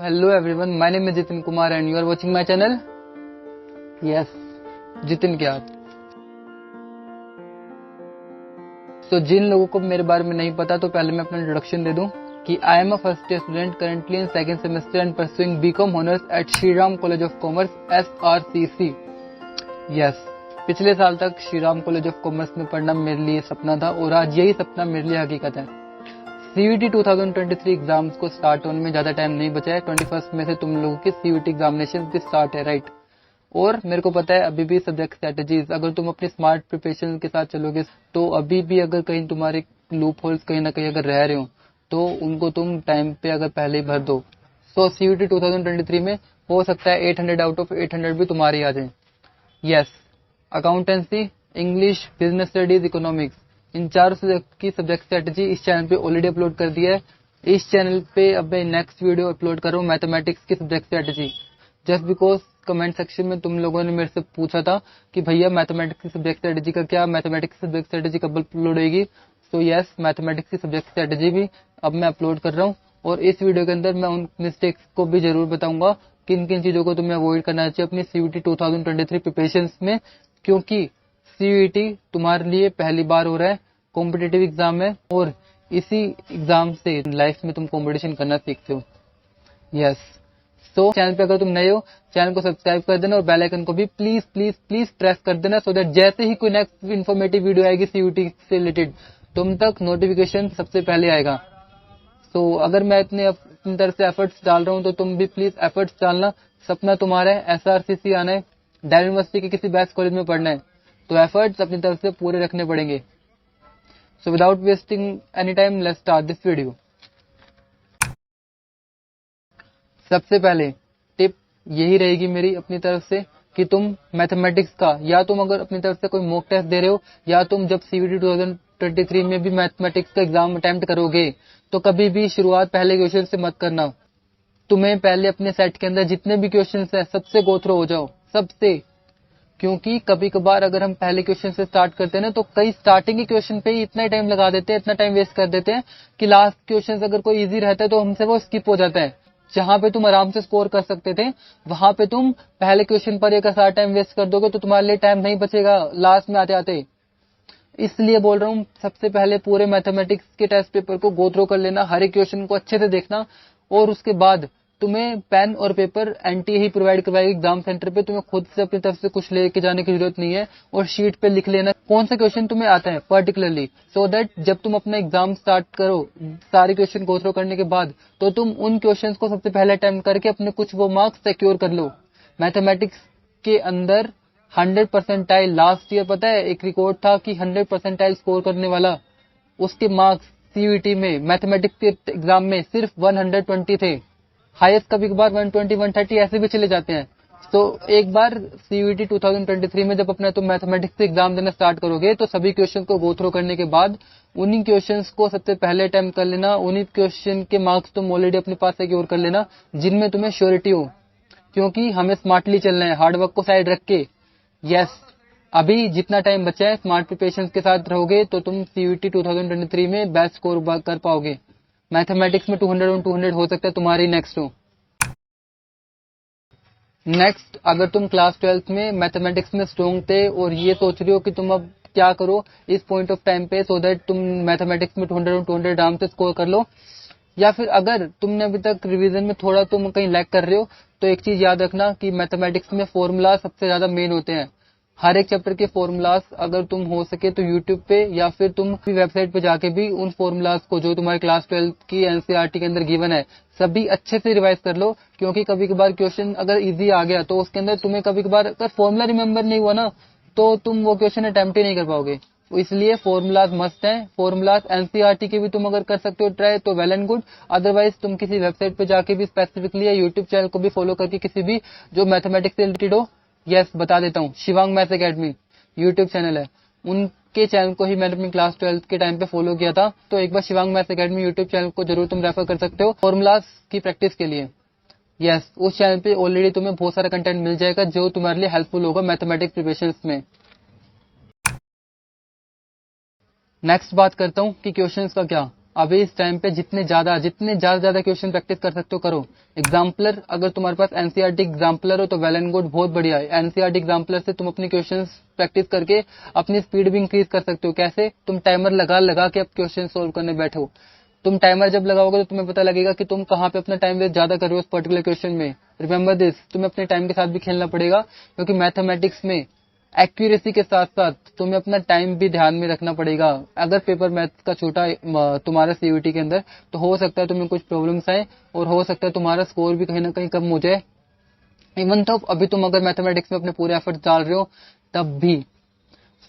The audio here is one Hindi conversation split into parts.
hello everyone. My name is Jitin Kumar and you are watching my channel. Yes, Jitin क्या। तो जिन लोगों को मेरे बारे में नहीं पता तो पहले मैं अपना इंट्रोडक्शन दे दूं कि I am a first year student currently in second semester and pursuing BCom honours at Shri Ram college of commerce SRCC। Yes, पिछले साल तक श्रीराम कॉलेज ऑफ कॉमर्स में पढ़ना मेरे लिए सपना था और आज यही सपना मेरे लिए हकीकत है। CUET 2023 एग्जाम्स को स्टार्ट होने में ज्यादा टाइम नहीं बचा है। 21 में से तुम लोगों की CUET एग्जामिनेशन भी स्टार्ट है, राइट। और मेरे को पता है अभी भी सब्जेक्ट स्ट्रेटेजीज, अगर तुम अपनी स्मार्ट प्रिपरेशन के साथ चलोगे तो अभी भी अगर कहीं तुम्हारे लूप होल्स कहीं ना कहीं अगर रह रहे हो तो उनको तुम टाइम पे अगर पहले ही भर दो। सो CUET 2023 में हो सकता है 800 आउट ऑफ 800 भी तुम्हारी आ जाए। Yes, accountancy, English, business studies, economics, इन चार सब्जेक्ट की सब्जेक्ट स्ट्रेटेजी इस चैनल पे ऑलरेडी अपलोड कर दिया है। इस चैनल पे अब मैं नेक्स्ट वीडियो अपलोड कर रहा हूँ मैथमेटिक्स की subject strategy. Just because comment section में तुम लोगों ने मेरे से पूछा था कि भैया मैथमेटिक्स की सब्जेक्ट स्ट्रेटेजी का क्या, मैथमेटिक्स की सब्जेक्ट स्ट्रेटेजी कब अपलोड होगी। सो यस, मैथमेटिक्स की सब्जेक्ट स्ट्रेटेजी भी अब मैं अपलोड कर रहा हूँ और इस वीडियो के अंदर मैं उन मिस्टेक्स को भी जरूर बताऊंगा किन किन चीजों को तुम्हें अवॉइड करना चाहिए अपनी CUET 2023 प्रिपरेशन में, क्योंकि CUET तुम्हारे लिए पहली बार हो रहा है, कॉम्पिटिटिव एग्जाम है और इसी एग्जाम से लाइफ में तुम कंपटीशन करना सीखते हो। यस, सो चैनल पे अगर तुम नए हो चैनल को सब्सक्राइब कर देना और बेल आइकन को भी प्लीज प्लीज प्लीज प्रेस कर देना सो दैट जैसे ही कोई नेक्स्ट इन्फॉर्मेटिव वीडियो आएगी CUET से रिलेटेड तुम तक नोटिफिकेशन सबसे पहले आएगा। सो अगर मैं अपनी तरफ से एफर्ट्स डाल रहा हूँ तो तुम भी प्लीज एफर्ट्स डालना। सपना तुम्हारा है SRCC आना है, दिल्ली यूनिवर्सिटी के किसी बेस्ट कॉलेज में पढ़ना है, तो एफर्ट्स अपनी तरफ से पूरे रखने पड़ेंगे। So without wasting any time, let's start this video. सबसे पहले टिप यही रहेगी मेरी अपनी तरफ से कि तुम मैथमेटिक्स का, या तुम अगर अपनी तरफ से कोई मॉक टेस्ट दे रहे हो या तुम जब CUET 2023 में भी मैथमेटिक्स का एग्जाम अटेम्प्ट करोगे तो कभी भी शुरुआत पहले क्वेश्चन से मत करना। तुम्हें पहले अपने सेट के अंदर जितने भी क्वेश्चन है सबसे गो थ्रू हो जाओ, सबसे। क्योंकि कभी कभार अगर हम पहले क्वेश्चन से स्टार्ट करते हैं ना तो कई स्टार्टिंग के क्वेश्चन पे ही इतना टाइम लगा देते हैं, इतना टाइम वेस्ट कर देते हैं कि लास्ट क्वेश्चन अगर कोई इजी रहता है तो हमसे वो स्किप हो जाता है। जहां पे तुम आराम से स्कोर कर सकते थे वहां पे तुम पहले क्वेश्चन पर एक सारा टाइम वेस्ट कर दोगे तो तुम्हारे लिए टाइम नहीं बचेगा लास्ट में आते आते। इसलिए बोल रहा हूँ सबसे पहले पूरे मैथमेटिक्स के टेस्ट पेपर को गो थ्रू कर लेना, हर एक क्वेश्चन को अच्छे से देखना और उसके बाद तुम्हें पेन और पेपर NTA ही प्रोवाइड करवाएगी एग्जाम सेंटर पे। तुम्हें खुद से अपनी तरफ से कुछ लेके जाने की जरूरत नहीं है और शीट पे लिख लेना कौन सा क्वेश्चन तुम्हें आता है पर्टिकुलरली, सो दैट जब तुम अपना एग्जाम स्टार्ट करो सारे क्वेश्चन गो थ्रू करने के बाद तो तुम उन क्वेश्चन को सबसे पहले अटेम्प्ट करके अपने कुछ वो मार्क्स सिक्योर कर लो। मैथमेटिक्स के अंदर 100 परसेंटाइल, लास्ट ईयर पता है एक रिकॉर्ड था कि 100 परसेंटाइल स्कोर करने वाला, उसके मार्क्स CUET में मैथमेटिक्स के एग्जाम में सिर्फ 120 थे। हाईएस्ट कभी कभार 120 130 ऐसे भी चले जाते हैं। तो एक बार CUET 2023 में जब अपना तुम मैथमेटिक्स से एग्जाम देना स्टार्ट करोगे तो सभी क्वेश्चन को गो थ्रू करने के बाद उन्हीं क्वेश्चंस को सबसे पहले अटेम्प्ट कर लेना। उन्हीं क्वेश्चन के मार्क्स तुम ऑलरेडी अपने पास सिक्योर कर लेना जिनमें तुम्हें श्योरिटी हो, क्योंकि हमें स्मार्टली चलना है, हार्डवर्क को साइड रख के। यस, अभी जितना टाइम बचा है स्मार्ट प्रिपरेशन के साथ रहोगे तो तुम CUET 2023 में बेस्ट स्कोर कर पाओगे। मैथमेटिक्स में 200 on 200 हो सकता है तुम्हारी नेक्स्ट हो। नेक्स्ट, अगर तुम क्लास 12th में मैथमेटिक्स में स्ट्रॉन्ग थे और ये सोच रहे हो कि तुम अब क्या करो इस पॉइंट ऑफ टाइम पे सो दैट तुम मैथमेटिक्स में 200 on 200 आराम से स्कोर कर लो, या फिर अगर तुमने अभी तक रिवीजन में थोड़ा तुम कहीं लैग कर रहे हो तो एक चीज याद रखना कि मैथमेटिक्स में फॉर्मूला सबसे ज्यादा मेन होते हैं। हर एक चैप्टर के फॉर्मूलाज अगर तुम हो सके तो यूट्यूब पे या फिर तुम वेबसाइट पे जाके भी उन फॉर्मूलाज को जो तुम्हारे क्लास 12 की NCERT के अंदर गिवन है सभी अच्छे से रिवाइज कर लो। क्योंकि कभी कभार क्वेश्चन अगर इजी आ गया तो उसके अंदर तुम्हें कभी कभार अगर फॉर्मूला रिमेम्बर नहीं हुआ ना तो तुम वो क्वेश्चन अटेम्प्ट ही नहीं कर पाओगे। तो इसलिए फॉर्मूलाज मस्ट हैं। फॉर्मूलाज NCERT के भी तुम अगर कर सकते हो ट्राई तो वेल एंड गुड, अदरवाइज तुम किसी वेबसाइट पे जाके भी स्पेसिफिकली या यूट्यूब चैनल को भी फॉलो करके किसी भी जो मैथमेटिक्स से रिलेटेड हो, यस बता देता हूँ, Shivang maths academy YouTube channel है, उनके चैनल को ही मैंने अपनी क्लास 12th के टाइम पे फॉलो किया था। तो एक बार Shivang maths academy YouTube channel को जरूर तुम रेफर कर सकते हो फॉर्मूलाज की प्रैक्टिस के लिए। यस, उस चैनल पे ऑलरेडी तुम्हें बहुत सारा कंटेंट मिल जाएगा जो तुम्हारे लिए हेल्पफुल होगा मैथमेटिक्स प्रिपरेशन में। नेक्स्ट बात करता हूँ कि क्वेश्चंस का क्या। अभी इस टाइम पे जितने ज्यादा क्वेश्चन प्रैक्टिस कर सकते हो करो। एग्जाम्पलर, अगर तुम्हारे पास एनसीईआरटी एग्जाम्पलर हो तो वेल एंड गुड, बहुत बढ़िया है। एनसीईआरटी एग्जाम्पलर से तुम अपने क्वेश्चंस प्रैक्टिस करके अपनी स्पीड भी इंक्रीज कर सकते हो। कैसे? तुम टाइमर लगा के अब क्वेश्चन सोल्व करने बैठो। तुम टाइमर जब लगाओगे तो तुम्हें पता लगेगा कि तुम कहाँ पे अपना टाइम वेस्ट ज्यादा कर रहे हो उस पर्टिकुलर क्वेश्चन में। रिमेंबर दिस, तुम्हें अपने टाइम के साथ भी खेलना पड़ेगा, क्योंकि मैथमेटिक्स में एक्यूरेसी के साथ साथ तुम्हें अपना टाइम भी ध्यान में रखना पड़ेगा। अगर पेपर मैथ्स का छोटा तुम्हारा सीयूटी के अंदर, तो हो सकता है तुम्हें कुछ प्रॉब्लम्स आए और हो सकता है तुम्हारा स्कोर भी कहीं ना कहीं कम हो जाए। इवन तो अभी तुम अगर मैथमेटिक्स में अपने पूरे एफर्ट डाल रहे हो तब भी।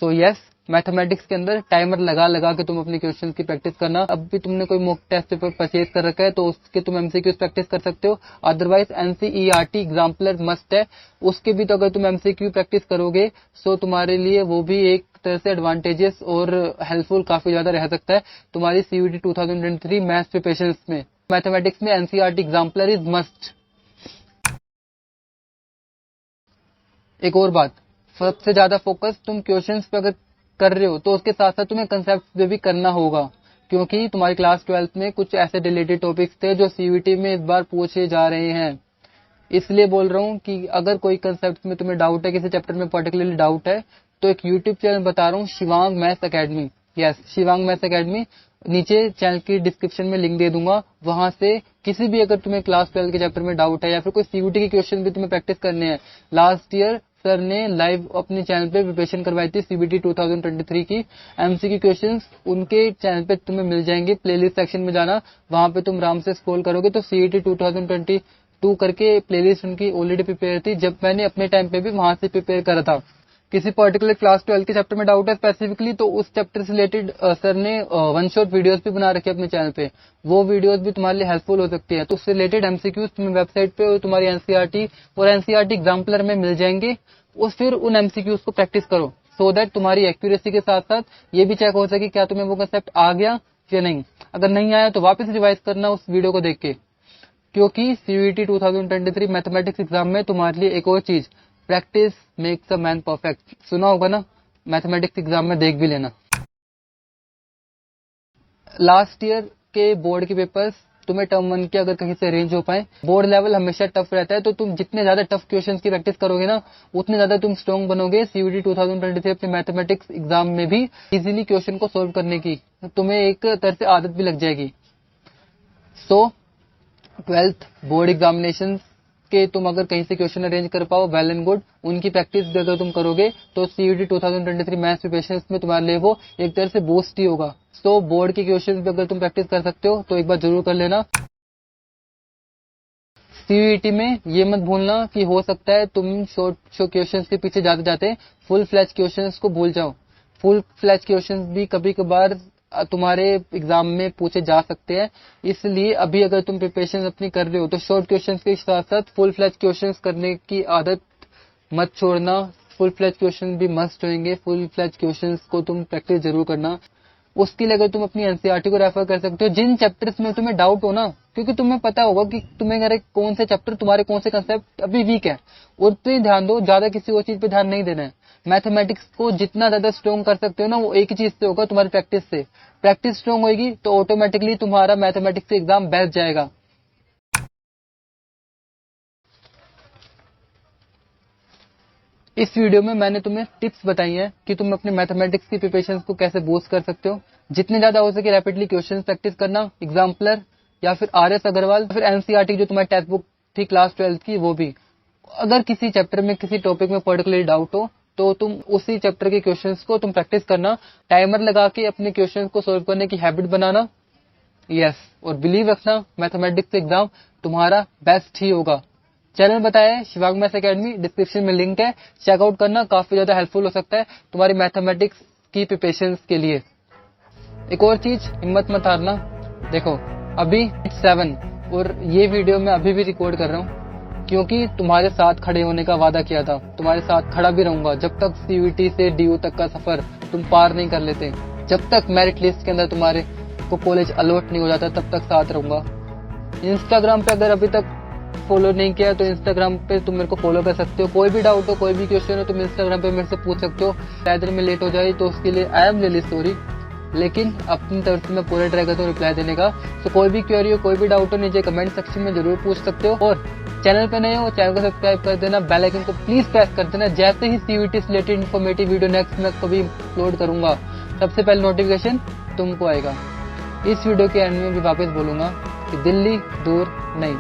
सो यस, मैथमेटिक्स के अंदर टाइमर लगा के तुम अपने क्वेश्चन की प्रैक्टिस करना। अब भी तुमने कोई मॉक टेस्ट पेपर परचेज कर रखा है तो उसके तुम एमसीक्यूज प्रैक्टिस कर सकते हो। अदरवाइज एनसीईआरटी एग्जाम्पलर मस्ट है, उसके भी तो अगर तुम एमसीक्यू प्रैक्टिस करोगे सो तुम्हारे लिए वो भी एक तरह से एडवांटेजेस और हेल्पफुल काफी ज्यादा रह सकता है तुम्हारी सीयूटी 2023 मैथ्स प्रिपरेशन में। मैथमेटिक्स में एनसीईआरटी एग्जाम्पलर इज मस्ट। एक और बात, सबसे ज्यादा फोकस तुम क्वेश्चंस पे अगर कर रहे हो तो उसके साथ साथ तुम्हें कंसेप्ट पे भी करना होगा, क्योंकि तुम्हारी क्लास 12th में कुछ ऐसे रिलेटेड टॉपिक्स थे जो सीयूटी में इस बार पूछे जा रहे हैं। इसलिए बोल रहा हूँ कि अगर कोई कंसेप्ट में तुम्हें डाउट है, किसी चैप्टर में पर्टिकुलरली डाउट है, तो एक यूट्यूब चैनल बता रहा हूँ, Shivang maths academy. Yes, Shivang maths academy, नीचे चैनल की डिस्क्रिप्शन में लिंक दे दूंगा। वहां से किसी भी अगर तुम्हें क्लास 12 के चैप्टर में डाउट है या फिर कोई सीयूटी के क्वेश्चन भी तुम्हें प्रैक्टिस करने हैं, लास्ट ईयर सर ने लाइव अपने चैनल पे प्रिपरेशन करवाई थी सीबीटी 2023 की एमसीक्यू क्वेश्चंस, उनके चैनल पे तुम्हें मिल जाएंगे। प्लेलिस्ट सेक्शन में जाना, वहां पे तुम आराम से स्क्रॉल करोगे तो सीईटी 2022 करके प्लेलिस्ट उनकी ऑलरेडी प्रिपेयर थी, जब मैंने अपने टाइम पे भी वहां से प्रिपेयर करा था। किसी पर्टिकुलर क्लास 12 के चैप्टर में डाउट है स्पेसिफिकली, तो उस चैप्टर से रिलेटेड सर ने वन शॉट वीडियोस भी बना रखे अपने चैनल पे, वो वीडियोस भी तुम्हारे लिए हेल्पफुल हो सकती है। तो उससे रिलेटेड एमसीक्यूज तुम्हें वेबसाइट पे और तुम्हारी एनसीईआरटी और एनसीईआरटी एग्जाम्पलर में मिल जाएंगे। उस फिर उन एमसीक्यूज को प्रैक्टिस करो, सो दैट तुम्हारी एक्यूरेसी के साथ साथ ये भी चेक हो सके क्या तुम्हें वो कंसेप्ट आ गया या नहीं। अगर नहीं आया तो वापस रिवाइज करना उस वीडियो को देख के, क्योंकि सीयूईटी 2023 मैथमेटिक्स एग्जाम में तुम्हारे लिए एक और चीज, practice makes a man perfect, सुना होगा ना, मैथमेटिक्स एग्जाम में देख भी लेना। लास्ट ईयर के बोर्ड के पेपर्स तुम्हें टर्म 1 के अगर कहीं से अरेंज हो पाए, बोर्ड लेवल हमेशा टफ रहता है, तो तुम जितने ज्यादा टफ क्वेश्चंस की प्रैक्टिस करोगे ना, उतने ज्यादा तुम स्ट्रॉन्ग बनोगे सीयूटी 2023 अपने मैथमेटिक्स एग्जाम में भी इजीली क्वेश्चन को सोल्व करने की तुम्हें एक तरह से आदत भी लग जाएगी। सो 12th बोर्ड एग्जामिनेशन के तुम अगर कहीं से क्वेश्चन अरेंज कर पाओ, वेल एंड गुड, उनकी प्रैक्टिस भी अगर तुम करोगे तो सीयूटी 2023 मैथ्स प्रिपरेशन में तुम्हारे लिए वो एक तरह से बूस्ट ही होगा। तो बोर्ड के क्वेश्चन भी अगर तुम प्रैक्टिस कर सकते हो तो एक बार जरूर कर लेना। सीयूईटी में ये मत भूलना कि हो सकता है तुम शॉर्ट क्वेश्चंस के पीछे जाते जाते फुल फ्लैश क्वेश्चंस को भूल जाओ। फुल फ्लैश क्वेश्चंस भी कभी कभार तुम्हारे एग्जाम में पूछे जा सकते हैं, इसलिए अभी अगर तुम प्रिपरेशन अपनी कर रहे हो तो शॉर्ट क्वेश्चंस के साथ साथ फुल फ्लैश क्वेश्चंस करने की आदत मत छोड़ना। फुल फ्लैश क्वेश्चन भी मस्ट होंगे, फुल फ्लैश क्वेश्चंस को तुम प्रैक्टिस जरूर करना। उसके लिए अगर तुम अपनी एनसीईआरटी को रेफर कर सकते हो जिन चैप्टर्स में तुम्हें डाउट हो ना, क्योंकि तुम्हें पता होगा कि तुम्हें अगर कौन से चैप्टर तुम्हारे कौन से कंसेप्ट अभी वीक है, उस पे ध्यान दो, ज्यादा किसी और चीज पे ध्यान नहीं देना है। मैथमेटिक्स को जितना ज्यादा स्ट्रॉन्ग कर सकते हो ना, वो एक ही चीज से होगा, तुम्हारी प्रैक्टिस से। प्रैक्टिस स्ट्रॉन्ग होगी तो ऑटोमेटिकली तुम्हारा मैथमेटिक्स एग्जाम बेस्ट जाएगा। इस वीडियो में मैंने तुम्हें टिप्स बताई हैं कि तुम अपने मैथमेटिक्स की प्रिपरेशन को कैसे बूस्ट कर सकते हो। जितने ज्यादा हो सके रैपिडली क्वेश्चन प्रैक्टिस करना, एग्जाम्पलर या फिर आरएस अग्रवाल, फिर एनसीईआरटी जो तुम्हारी टेक्स्ट बुक थी क्लास 12 की, वो भी। अगर किसी चैप्टर में किसी टॉपिक में पर्टिकुलरली डाउट हो तो तुम उसी चैप्टर के क्वेश्चंस को तुम प्रैक्टिस करना, टाइमर लगा के अपने क्वेश्चंस को सोल्व करने की हैबिट बनाना। यस, और बिलीव रखना मैथमेटिक्स एग्जाम तुम्हारा बेस्ट ही होगा। चैनल बताया है शिवांग मैथ्स अकेडमी, डिस्क्रिप्शन में लिंक है, चेकआउट करना, काफी ज्यादा हेल्पफुल हो सकता है तुम्हारी मैथमेटिक्स की प्रिपरेशन के लिए। एक और चीज, हिम्मत मत हारना। देखो अभी 7 और ये वीडियो मैं अभी भी रिकॉर्ड कर रहा हूँ क्योंकि तुम्हारे साथ खड़े होने का वादा किया था, तुम्हारे साथ खड़ा भी रहूंगा जब तक सीयूटी से डीयू तक का सफर तुम पार नहीं कर लेते, जब तक मेरिट लिस्ट के अंदर तुम्हारे को कॉलेज अलॉट नहीं हो जाता, तब तक साथ रहूंगा। इंस्टाग्राम पे अगर अभी तक फॉलो नहीं किया तो इंस्टाग्राम पे तुम मेरे को फॉलो कर सकते हो। कोई भी डाउट हो, कोई भी क्वेश्चन हो, तुम इंस्टाग्राम पे मेरे से पूछ सकते हो। शायद में लेट हो जाए तो उसके लिए आई एम रियली सॉरी। लेकिन अपनी तरफ से मैं पूरा ट्राई करता हूँ रिप्लाई देने का। तो कोई भी क्वेरी हो, कोई भी डाउट हो, नीचे कमेंट सेक्शन में जरूर पूछ सकते हो। और चैनल पे नए हो, चैनल को सब्सक्राइब कर देना, बेल आइकन को प्लीज प्रेस कर देना। जैसे ही सीयूईटी से रिलेटेड इन्फॉर्मेटिव वीडियो नेक्स्ट मैं कभी अपलोड करूंगा, सबसे पहले नोटिफिकेशन तुमको आएगा। इस वीडियो के एंड में भी वापस बोलूंगा कि दिल्ली दूर नहीं।